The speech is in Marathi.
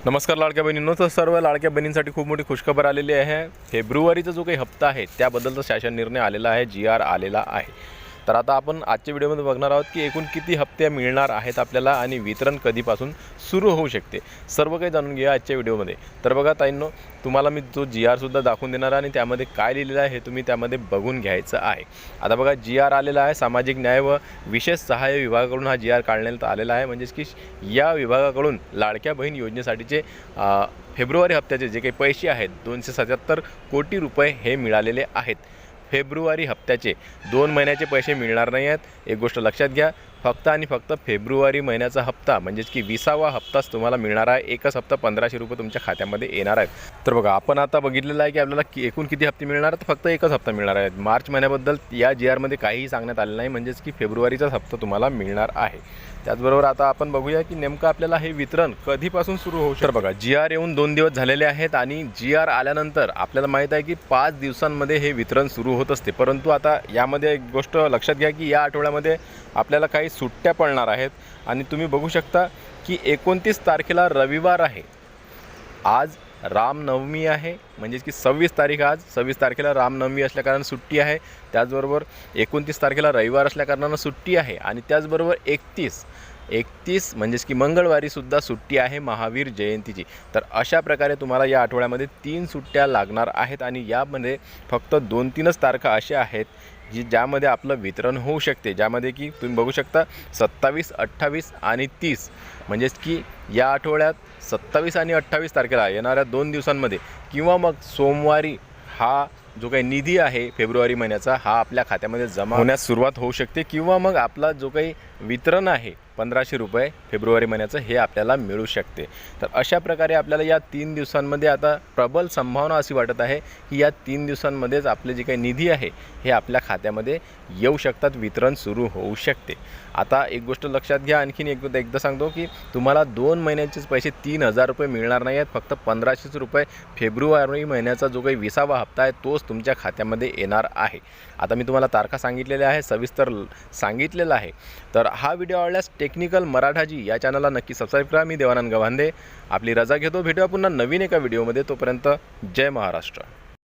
नमस्कार लाडक्या बहिणींनो, तर सर्व लाडक्या बहिणींसाठी खूप मोठी खुशखबर आलेली आहे। फेब्रुवारीचा जो काही हप्ता आहे त्याबद्दलचा शासन निर्णय आलेला आहे, GR आलेला आहे। तर आता आपण आजच्या व्हिडिओमध्ये बघणार आहोत की एकूण किती हप्ते मिळणार आहेत आपल्याला आणि वितरण कधीपासून सुरू होऊ शकते, सर्व काही जाणून घ्या आजच्या व्हिडिओमध्ये। तर बघा ताईंनो, तुम्हाला मी जो GR सुद्धा दाखवून देणार आहे आणि त्यामध्ये काय लिहिलेलं आहे हे तुम्ही त्यामध्ये बघून घ्यायचं आहे। आता बघा, GR आलेला आहे, सामाजिक न्याय व विशेष सहाय्य विभागाकडून हा GR काढण्यात आलेला आहे। म्हणजेच की या विभागाकडून लाडक्या बहीण योजनेसाठीचे फेब्रुवारी हप्त्याचे जे काही पैसे आहेत 277 कोटी रुपये हे मिळालेले आहेत। फेब्रुवारी हप्त्याचे 2 महिन्याचे पैसे मिळणार नाही आहेत, एक गोष्ट लक्षात घ्या। फक्त आणि फक्त फेब्रुवारी महिन्याचा हप्ता म्हणजेच की 20वा हप्ताच तुम्हाला मिळणार आहे। एकच हप्ता 1500 रुपये तुमच्या खात्यामध्ये येणार आहेत। तर बघा, आपण आता बघितलेलं आहे की आपल्याला एकूण किती हप्ते मिळणार आहेत, फक्त एकच हप्ता मिळणार आहे। मार्च महिन्याबद्दल या GR मध्ये काहीही सांगण्यात आले नाही, म्हणजेच की फेब्रुवारीचाच हप्ता तुम्हाला मिळणार आहे। त्याचबरोबर आता आपण बघूया की नेमकं आपल्याला हे वितरण कधीपासून सुरू होऊ शकते। बघा, GR येऊन 2 दिवस झालेले आहेत आणि GR आल्यानंतर आपल्याला माहित आहे की 5 दिवसांमध्ये हे वितरण सुरू होत असते। परंतु आता यामध्ये एक गोष्ट लक्षात घ्या की या आठवड्यामध्ये आपल्याला काही सुट्ट्या पडणार आहेत आणि तुम्ही बघू शकता की 29 तारखेला रविवार आहे। आज रामनवमी आहे, म्हणजेच की 26 तारीख, आज 26 तारखेला रामनवमी असल्याकारणानं सुट्टी आहे। त्याचबरोबर 29 तारखेला रविवार असल्याकारणानं सुट्टी आहे आणि त्याचबरोबर 31 म्हणजेच की मंगळवारी सुद्धा सुट्टी आहे महावीर जयंतीची। तर अशा प्रकारे तुम्हाला या आठवड्यामध्ये 3 सुट्ट्या लागणार आहेत आणि यामध्ये फक्त 2-3च तारखा अशा आहेत ज्यामध्ये आपलं वितरण होऊ शकते, ज्यामध्ये की तुम्ही बघू शकता 27, 28 आणि 30, म्हणजेच की या आठवड्यात 27 आणि 28 तारखेला येणाऱ्या 2 दिवसांमध्ये किंवा मग सोमवारी हा जो काही निधी आहे फेब्रुवारी महिन्याचा हा आपल्या खात्यामध्ये जमा होण्यास सुरुवात होऊ शकते, किंवा मग आपला जो काही वितरण आहे 1500 रुपये फेब्रुवारी महिन्याचं हे आपल्याला मिळू शकते। तर अशा प्रकारे आपल्याला या 3 दिवसांमध्ये आता प्रबल संभावना अशी वाटत आहे की या 3 दिवसांमध्येच आपले जे काही निधी आहे हे आपल्या खात्यामध्ये येऊ शकतात, वितरण सुरू होऊ शकते। आता एक गोष्ट लक्षात घ्या, आणखीन एकदा सांगतो की तुम्हाला 2 महिन्यांचेच पैसे 3000 रुपये मिळणार नाही आहेत, फक्त 1500 रुपये फेब्रुवारी महिन्याचा जो काही 20वा हप्ता आहे तोच तुमच्या खात्यामध्ये येणार आहे। आता मी तुम्हाला तारखा सांगितलेल्या आहे, सविस्तर सांगितलेलं आहे। तर हा व्हिडिओ आवडल्यास टेक्निकल मराठाजी या चॅनलला नक्की सबस्क्राईब करा। मी देवानंद गव्हांदे आपली रजा घेतो, भेटूया पुन्हा नवीन एका व्हिडिओमध्ये। तोपर्यंत जय महाराष्ट्र।